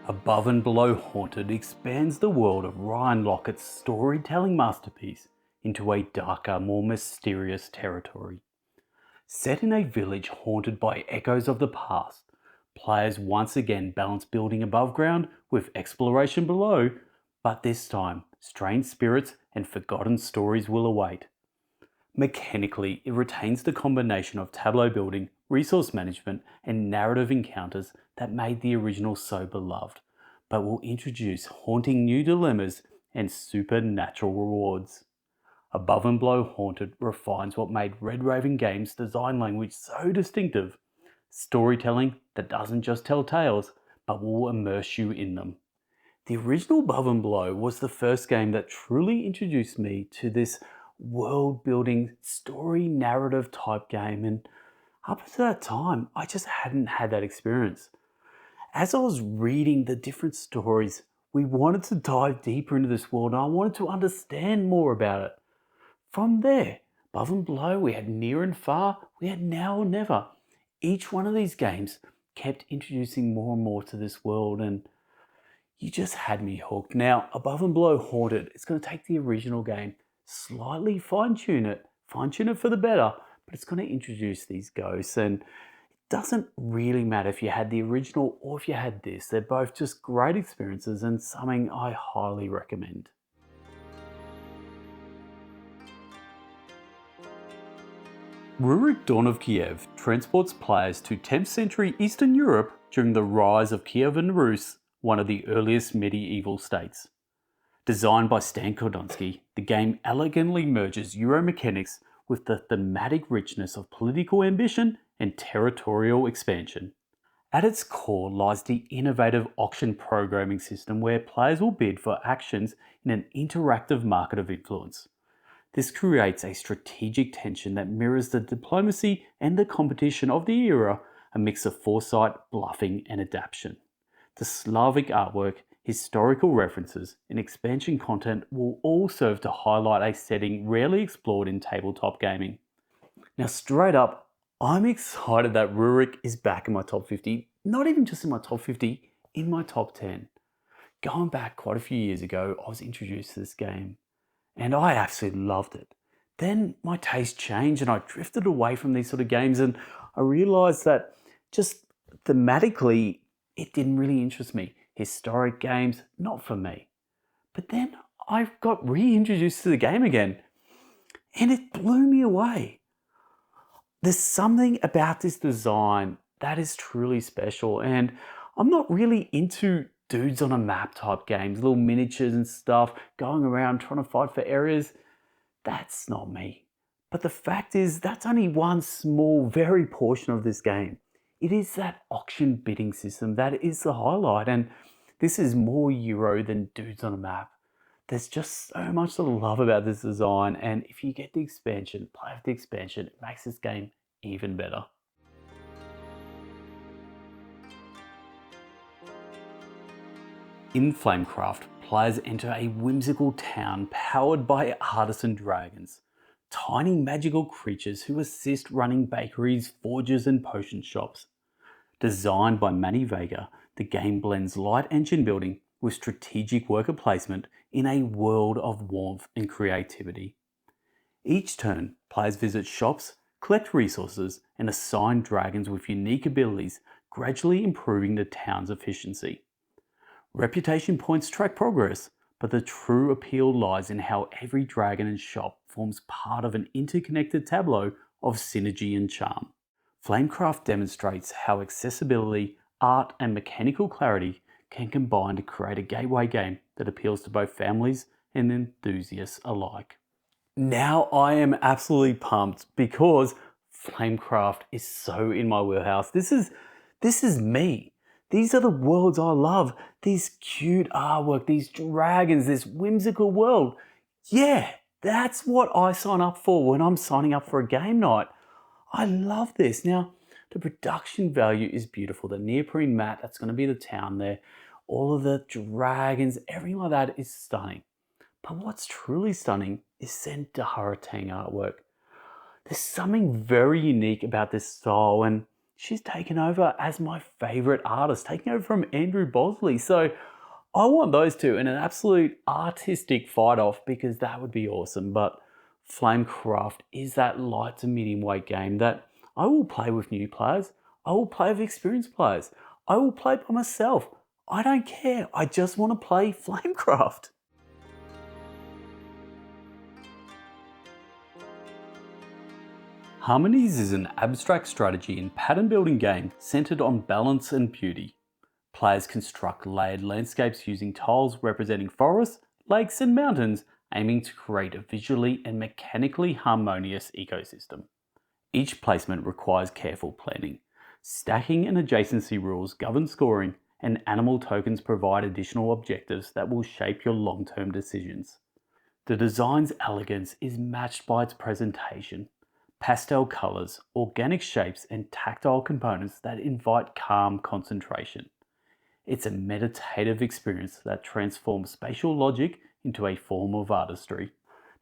Above and Below Haunted expands the world of Ryan Laukat's storytelling masterpiece into a darker, more mysterious territory. Set in a village haunted by echoes of the past, players once again balance building above ground with exploration below, but this time, strange spirits and forgotten stories will await. Mechanically, it retains the combination of tableau building, resource management, and narrative encounters that made the original so beloved, but will introduce haunting new dilemmas and supernatural rewards. Above and Below Haunted refines what made Red Raven Games' design language so distinctive: storytelling that doesn't just tell tales, but will immerse you in them. The original Above and Below was the first game that truly introduced me to this world building, story narrative type game, and up to that time, I just hadn't had that experience. As I was reading the different stories, we wanted to dive deeper into this world and I wanted to understand more about it. From there, Above and Below, we had Near and Far, we had Now or Never. Each one of these games kept introducing more and more to this world, and you just had me hooked. Now, Above and Below Haunted, it's going to take the original game, slightly fine tune it for the better, but it's going to introduce these ghosts, and it doesn't really matter if you had the original or if you had this. They're both just great experiences and something I highly recommend. Rurik Dawn of Kiev transports players to 10th century Eastern Europe during the rise of Kiev and Rus, one of the earliest medieval states. Designed by Stan Kordonsky, the game elegantly merges Euro mechanics with the thematic richness of political ambition and territorial expansion. At its core lies the innovative auction programming system where players will bid for actions in an interactive market of influence. This creates a strategic tension that mirrors the diplomacy and the competition of the era, a mix of foresight, bluffing, and adaptation. The Slavic artwork, historical references, and expansion content will all serve to highlight a setting rarely explored in tabletop gaming. Now, straight up, I'm excited that Rurik is back in my top 50, not even just in my top 50, in my top 10. Going back quite a few years ago, I was introduced to this game, and I absolutely loved it. Then my taste changed and I drifted away from these sort of games, and I realised that just thematically, it didn't really interest me. Historic games, not for me. But then I got reintroduced to the game again, and it blew me away. There's something about this design that is truly special, and I'm not really into dudes on a map type games, little miniatures and stuff, going around trying to fight for areas. That's not me. But the fact is, that's only one small, very portion of this game. It is that auction bidding system that is the highlight, and this is more Euro than dudes on a map. There's just so much to love about this design, and if you get the expansion, play with the expansion, it makes this game even better. In Flamecraft, players enter a whimsical town powered by artisan dragons, tiny magical creatures who assist running bakeries, forges, and potion shops. Designed by Manny Vega, the game blends light engine building with strategic worker placement in a world of warmth and creativity. Each turn, players visit shops, collect resources, and assign dragons with unique abilities, gradually improving the town's efficiency. Reputation points track progress, but the true appeal lies in how every dragon and shop forms part of an interconnected tableau of synergy and charm. Flamecraft demonstrates how accessibility, art, and mechanical clarity can combine to create a gateway game that appeals to both families and enthusiasts alike. Now I am absolutely pumped because Flamecraft is so in my wheelhouse. This is me. These are the worlds I love. These cute artwork, these dragons, this whimsical world. Yeah, that's what I sign up for when I'm signing up for a game night. I love this. Now, the production value is beautiful. The neoprene mat, that's going to be the town there. All of the dragons, everything like that is stunning. But what's truly stunning is Zendara Tang artwork. There's something very unique about this style, and she's taken over as my favourite artist, taking over from Andrew Bosley. So I want those two in an absolute artistic fight-off because that would be awesome. But Flamecraft is that light to medium weight game that I will play with new players. I will play with experienced players. I will play by myself. I don't care. I just want to play Flamecraft. Harmonies is an abstract strategy and pattern building game centered on balance and beauty. Players construct layered landscapes using tiles representing forests, lakes and mountains, aiming to create a visually and mechanically harmonious ecosystem. Each placement requires careful planning. Stacking and adjacency rules govern scoring, and animal tokens provide additional objectives that will shape your long-term decisions. The design's elegance is matched by its presentation. Pastel colours, organic shapes and tactile components that invite calm concentration. It's a meditative experience that transforms spatial logic into a form of artistry.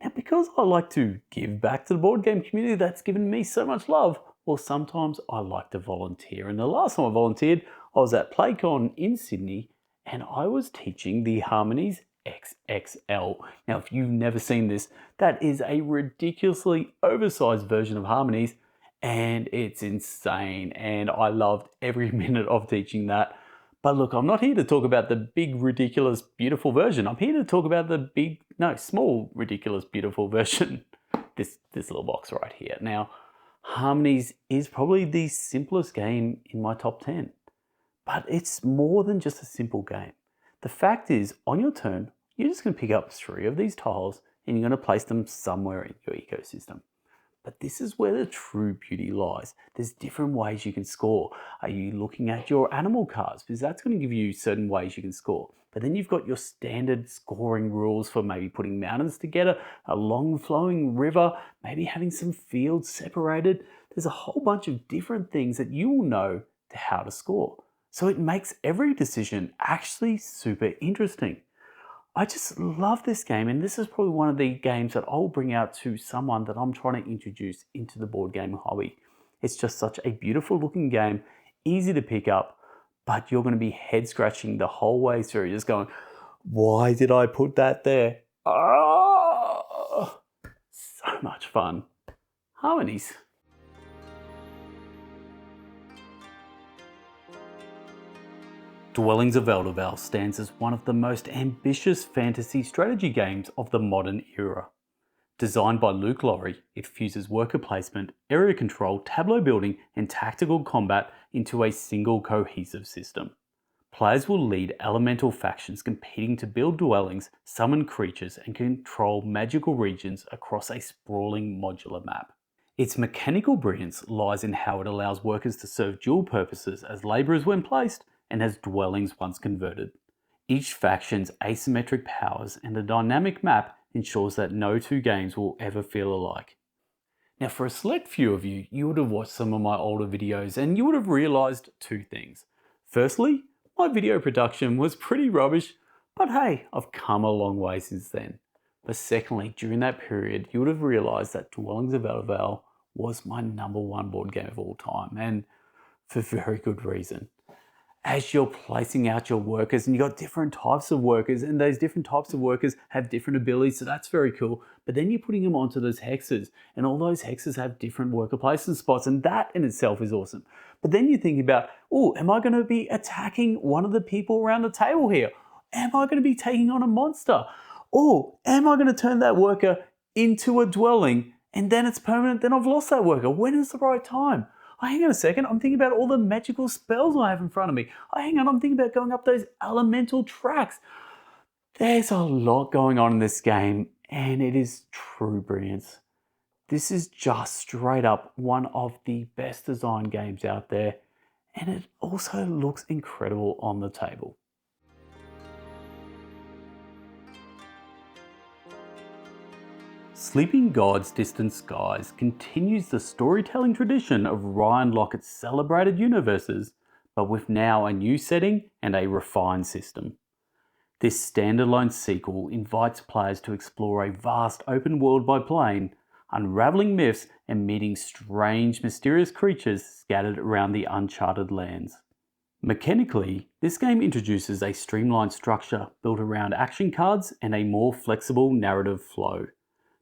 Now, because I like to give back to the board game community that's given me so much love, well, sometimes I like to volunteer. And the last time I volunteered, I was at PlayCon in Sydney and I was teaching the Harmonies XXL. Now, if you've never seen this, that is a ridiculously oversized version of Harmonies and it's insane. And I loved every minute of teaching that. But look, I'm not here to talk about the big, ridiculous, beautiful version. I'm here to talk about the small, ridiculous, beautiful version. This little box right here. Now, Harmonies is probably the simplest game in my top 10. But it's more than just a simple game. The fact is, on your turn, you're just going to pick up 3 of these tiles and you're going to place them somewhere in your ecosystem. But this is where the true beauty lies. There's different ways you can score. Are you looking at your animal cards? Because that's going to give you certain ways you can score. But then you've got your standard scoring rules for maybe putting mountains together, a long flowing river, maybe having some fields separated. There's a whole bunch of different things that you will know to how to score. So it makes every decision actually super interesting. I just love this game, and this is probably one of the games that I'll bring out to someone that I'm trying to introduce into the board game hobby. It's just such a beautiful looking game, easy to pick up, but you're going to be head scratching the whole way through, just going, why did I put that there? Oh, so much fun. Harmonies. Dwellings of Eldervale stands as one of the most ambitious fantasy strategy games of the modern era. Designed by Luke Laurie, it fuses worker placement, area control, tableau building and tactical combat into a single cohesive system. Players will lead elemental factions competing to build dwellings, summon creatures and control magical regions across a sprawling modular map. Its mechanical brilliance lies in how it allows workers to serve dual purposes as labourers when placed and as dwellings once converted. Each faction's asymmetric powers and a dynamic map ensures that no two games will ever feel alike. Now, for a select few of you, you would have watched some of my older videos and you would have realised 2 things. Firstly, my video production was pretty rubbish, but hey, I've come a long way since then. But secondly, during that period, you would have realised that Dwellings of Eldervale was my #1 board game of all time, and for very good reason. As you're placing out your workers, and you've got different types of workers, and those different types of workers have different abilities, so that's very cool. But then you're putting them onto those hexes, and all those hexes have different worker placement spots, and that in itself is awesome. But then you think about, oh, am I going to be attacking one of the people around the table here? Am I going to be taking on a monster? Or am I going to turn that worker into a dwelling, and then it's permanent, then I've lost that worker? When is the right time? Oh, hang on a second, I'm thinking about all the magical spells I have in front of me. Oh, hang on, I'm thinking about going up those elemental tracks. There's a lot going on in this game, and it is true brilliance. This is just straight up one of the best designed games out there, and it also looks incredible on the table. Sleeping God's Distant Skies continues the storytelling tradition of Ryan Laukat's celebrated universes, but with now a new setting and a refined system. This standalone sequel invites players to explore a vast open world by plane, unraveling myths and meeting strange, mysterious creatures scattered around the uncharted lands. Mechanically, this game introduces a streamlined structure built around action cards and a more flexible narrative flow.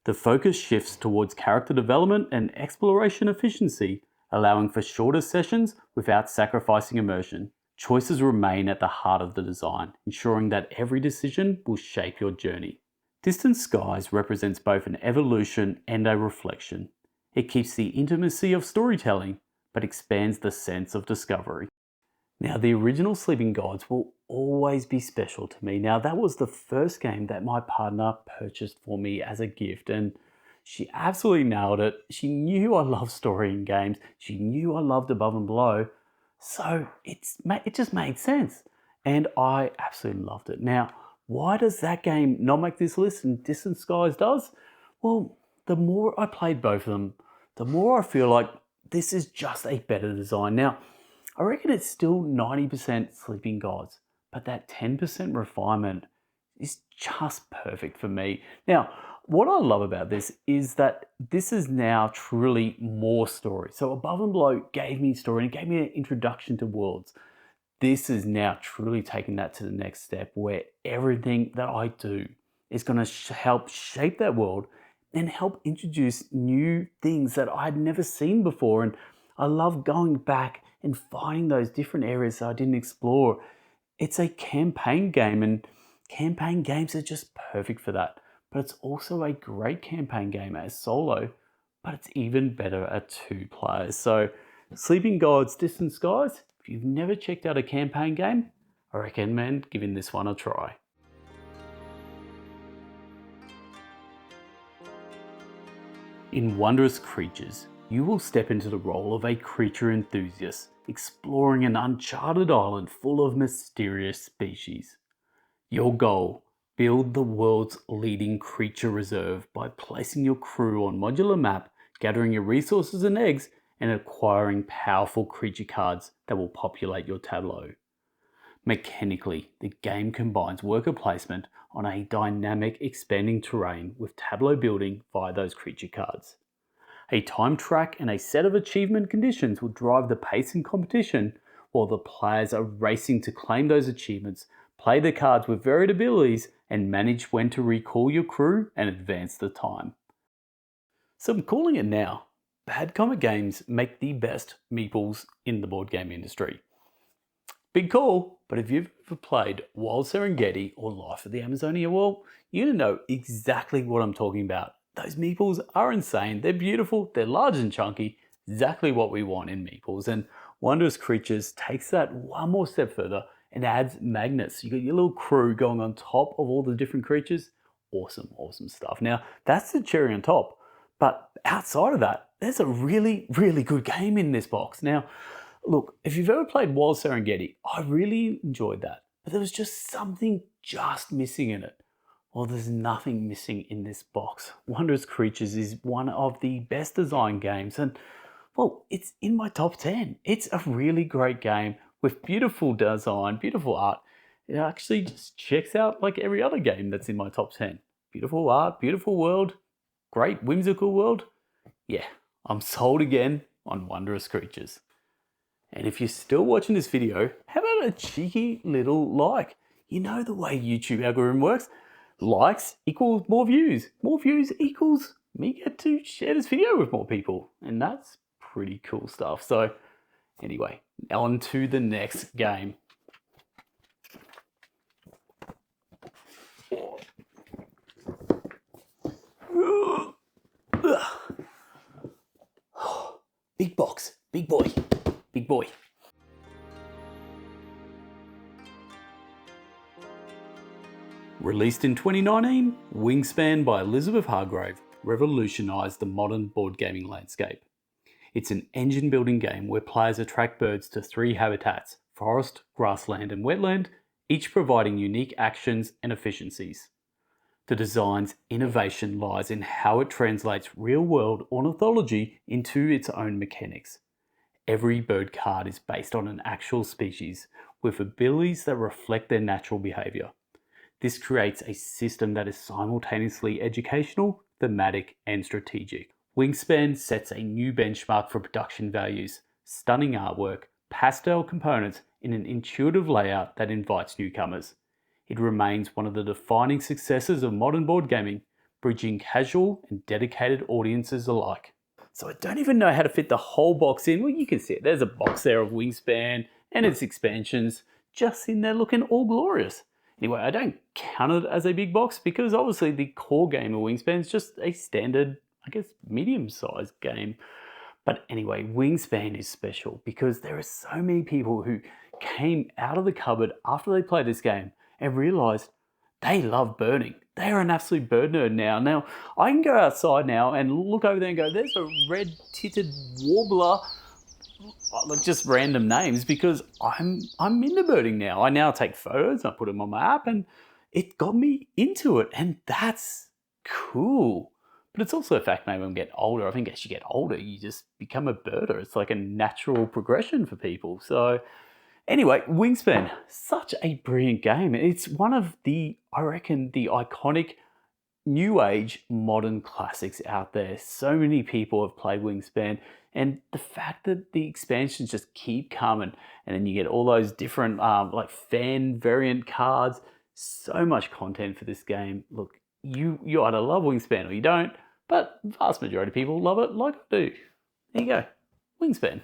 The focus shifts towards character development and exploration efficiency, allowing for shorter sessions without sacrificing immersion. Choices remain at the heart of the design, ensuring that every decision will shape your journey. Distant Skies represents both an evolution and a reflection. It keeps the intimacy of storytelling, but expands the sense of discovery. Now, the original Sleeping Gods will always be special to me. Now, that was the first game that my partner purchased for me as a gift, and she absolutely nailed it. She knew I love story in games. She knew I loved Above and Below. So it just made sense, and I absolutely loved it. Now, why does that game not make this list and Distant Skies does? Well, the more I played both of them, the more I feel like this is just a better design. Now, I reckon it's still 90% Sleeping Gods, but that 10% refinement is just perfect for me. Now, what I love about this is that this is now truly more story. So Above and Below gave me story and it gave me an introduction to worlds. This is now truly taking that to the next step where everything that I do is going to help shape that world and help introduce new things that I had never seen before. And I love going back and finding those different areas that I didn't explore. It's a campaign game, and campaign games are just perfect for that. But it's also a great campaign game as solo, but it's even better at 2 players. So Sleeping Gods, Distant Skies, if you've never checked out a campaign game, I recommend giving this one a try. In Wondrous Creatures, you will step into the role of a creature enthusiast, exploring an uncharted island full of mysterious species. Your goal: build the world's leading creature reserve by placing your crew on modular map, gathering your resources and eggs, and acquiring powerful creature cards that will populate your tableau. Mechanically, the game combines worker placement on a dynamic expanding terrain with tableau building via those creature cards. A time track and a set of achievement conditions will drive the pace in competition, while the players are racing to claim those achievements, play the cards with varied abilities, and manage when to recall your crew and advance the time. So I'm calling it now. Bad Comet Games make the best meeples in the board game industry. Big call, but if you've ever played Wild Serengeti or Life of the Amazonia, well, you know exactly what I'm talking about. Those meeples are insane, they're beautiful, they're large and chunky, exactly what we want in meeples. And Wondrous Creatures takes that one more step further and adds magnets. You got your little crew going on top of all the different creatures. Awesome, awesome stuff. Now, that's the cherry on top. But outside of that, there's a really, really good game in this box. Now, look, if you've ever played Wild Serengeti, I really enjoyed that. But there was just something just missing in it. Well, there's nothing missing in this box. Wondrous Creatures is one of the best designed games, and well, it's in my top 10. It's a really great game with beautiful design, beautiful art. It actually just checks out like every other game that's in my top 10. Beautiful art, beautiful world, great whimsical world. Yeah, I'm sold again on Wondrous Creatures. And if you're still watching this video, how about a cheeky little like? You know the way YouTube algorithm works. Likes equals more views. More views equals me get to share this video with more people. And that's pretty cool stuff. So anyway, on to the next game. Big box, big boy, big boy. Released in 2019, Wingspan by Elizabeth Hargrave revolutionised the modern board gaming landscape. It's an engine building game where players attract birds to 3 habitats: forest, grassland and wetland, each providing unique actions and efficiencies. The design's innovation lies in how it translates real-world ornithology into its own mechanics. Every bird card is based on an actual species, with abilities that reflect their natural behaviour. This creates a system that is simultaneously educational, thematic, and strategic. Wingspan sets a new benchmark for production values, stunning artwork, pastel components, in an intuitive layout that invites newcomers. It remains one of the defining successes of modern board gaming, bridging casual and dedicated audiences alike. So I don't even know how to fit the whole box in. Well, you can see it. There's a box there of Wingspan and its expansions just in there looking all glorious. Anyway, I don't count it as a big box because obviously the core game of Wingspan is just a standard, I guess, medium-sized game. But anyway, Wingspan is special because there are so many people who came out of the cupboard after they played this game and realised they love birding. They are an absolute bird nerd now. Now, I can go outside now and look over there and go, there's a red-titted warbler, like just random names, because I'm into birding now. I now take photos, I put them on my app, and it got me into it, and that's cool. But it's also a fact, maybe when I get older, I think as you get older, you just become a birder. It's like a natural progression for people. So anyway, Wingspan, such a brilliant game. It's one of the, I reckon, the iconic new age modern classics out there. So many people have played Wingspan, and the fact that the expansions just keep coming, and then you get all those different like fan variant cards, so much content for this game. Look, you either love Wingspan or you don't, but vast majority of people love it like I do. There you go, Wingspan.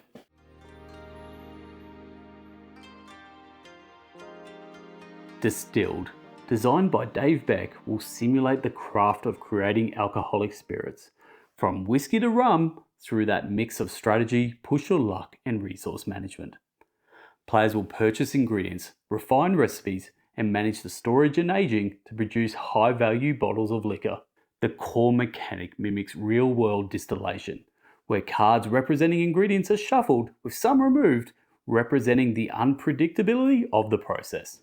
Distilled, designed by Dave Beck, will simulate the craft of creating alcoholic spirits, from whiskey to rum, through that mix of strategy, push your luck, and resource management. Players will purchase ingredients, refine recipes, and manage the storage and aging to produce high-value bottles of liquor. The core mechanic mimics real-world distillation, where cards representing ingredients are shuffled, with some removed, representing the unpredictability of the process.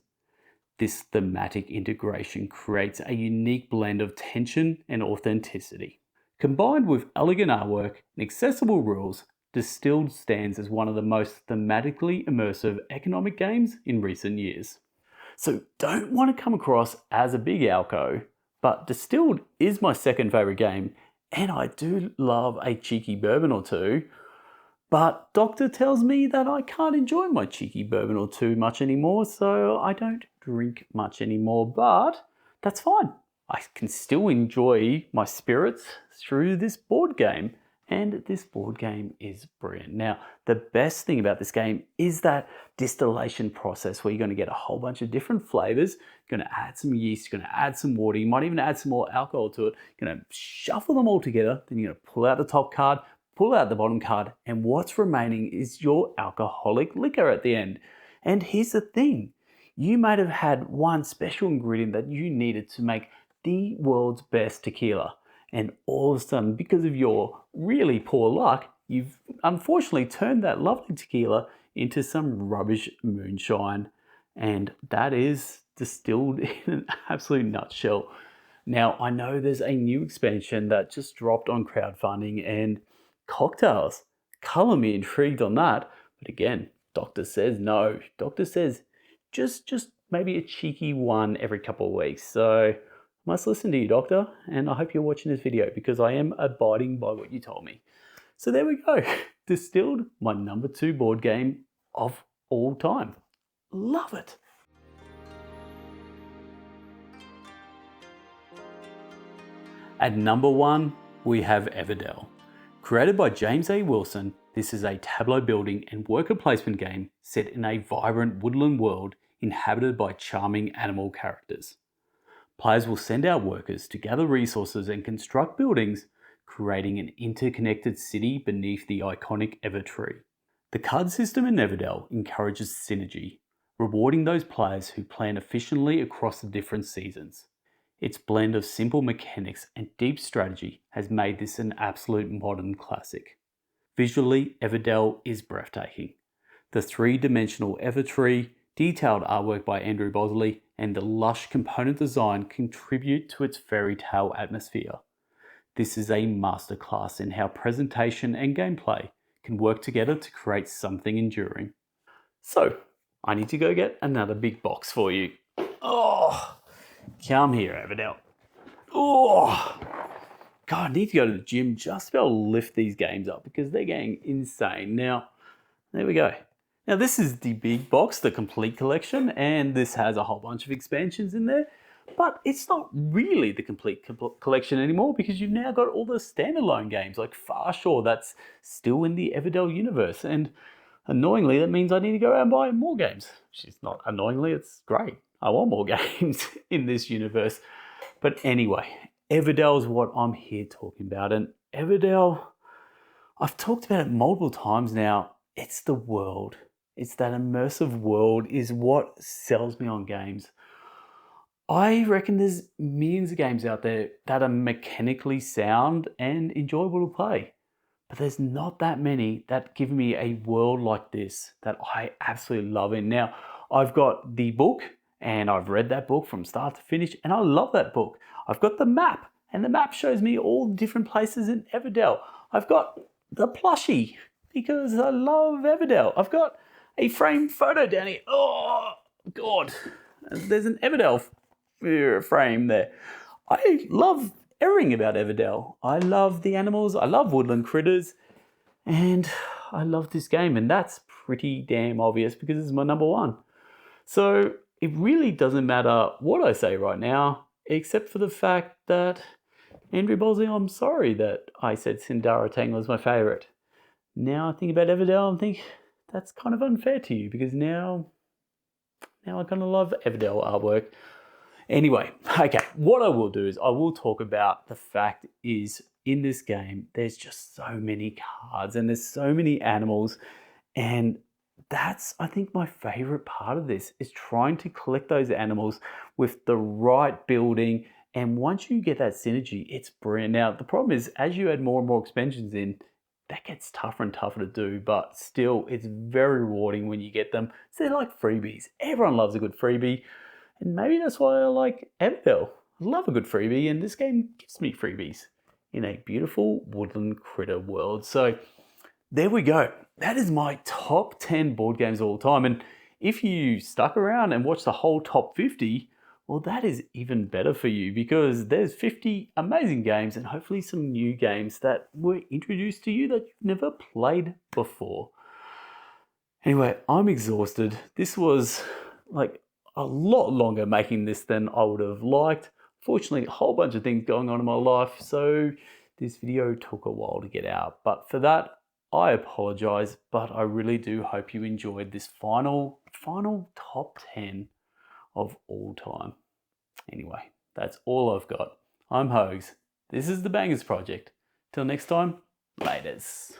This thematic integration creates a unique blend of tension and authenticity. Combined with elegant artwork and accessible rules, Distilled stands as one of the most thematically immersive economic games in recent years. So don't want to come across as a big alco, but Distilled is my second favourite game, and I do love a cheeky bourbon or two, but Doctor tells me that I can't enjoy my cheeky bourbon or two much anymore, so I don't drink much anymore, but that's fine. I can still enjoy my spirits through this board game, and this board game is brilliant. Now, the best thing about this game is that distillation process where you're going to get a whole bunch of different flavors, you're going to add some yeast, you're going to add some water, you might even add some more alcohol to it, you're going to shuffle them all together, then you're going to pull out the top card, pull out the bottom card, and what's remaining is your alcoholic liquor at the end. And here's the thing, you might have had one special ingredient that you needed to make the world's best tequila, and all of a sudden, because of your really poor luck, you've unfortunately turned that lovely tequila into some rubbish moonshine, and that is Distilled in an absolute nutshell. Now, I know there's a new expansion that just dropped on crowdfunding, and cocktails, color me intrigued on that, but again, Doctor says no. Doctor says just maybe a cheeky one every couple of weeks. So must listen to you, Doctor, and I hope you're watching this video because I am abiding by what you told me. So there we go. Distilled, my number 2 board game of all time. Love it. At number 1, we have Everdell. Created by James A. Wilson, this is a tableau building and worker placement game set in a vibrant woodland world inhabited by charming animal characters. Players will send out workers to gather resources and construct buildings, creating an interconnected city beneath the iconic Evertree. The card system in Everdell encourages synergy, rewarding those players who plan efficiently across the different seasons. Its blend of simple mechanics and deep strategy has made this an absolute modern classic. Visually, Everdell is breathtaking. The 3-dimensional Evertree, detailed artwork by Andrew Bosley, and the lush component design contribute to its fairy tale atmosphere. This is a masterclass in how presentation and gameplay can work together to create something enduring. So, I need to go get another big box for you. Oh, come here, Everdell. Oh, God, I need to go to the gym just to be able to lift these games up because they're getting insane. Now, there we go. Now this is the big box, the complete collection, and this has a whole bunch of expansions in there, but it's not really the complete collection anymore because you've now got all the standalone games like Far Shore that's still in the Everdell universe, and annoyingly that means I need to go out and buy more games, which is not annoyingly, it's great. I want more games in this universe. But anyway, Everdell is what I'm here talking about, and Everdell, I've talked about it multiple times now. It's the world. It's that immersive world is what sells me on games. I reckon there's millions of games out there that are mechanically sound and enjoyable to play. But there's not that many that give me a world like this that I absolutely love it. Now, I've got the book and I've read that book from start to finish and I love that book. I've got the map and the map shows me all the different places in Everdell. I've got the plushie because I love Everdell. I've got a framed photo down here. Oh, God. There's an Everdell frame there. I love everything about Everdell. I love the animals. I love woodland critters. And I love this game. And that's pretty damn obvious because it's my number one. So it really doesn't matter what I say right now, except for the fact that Andrew Bosley, I'm sorry that I said Sindara Tangle is my favourite. Now I think about Everdell and think that's kind of unfair to you because now I kind of love Everdell artwork. Anyway, okay, what I will do is I will talk about the fact is in this game, there's just so many cards and there's so many animals, and that's, I think, my favorite part of this is trying to collect those animals with the right building. And once you get that synergy, it's brilliant. Now, the problem is as you add more and more expansions in, that gets tougher and tougher to do, but still it's very rewarding when you get them. So they're like freebies. Everyone loves a good freebie. And maybe that's why I like Everdell. I love a good freebie, and this game gives me freebies in a beautiful woodland critter world. So there we go. That is my top 10 board games of all time. And if you stuck around and watched the whole top 50, well, that is even better for you because there's 50 amazing games and hopefully some new games that were introduced to you that you've never played before. Anyway, I'm exhausted. This was like a lot longer making this than I would have liked. Fortunately, a whole bunch of things going on in my life, so this video took a while to get out. But for that, I apologize, but I really do hope you enjoyed this final top 10 of all time. Anyway, that's all I've got. I'm Hogs. This is the Bangers Project. Till next time, laters.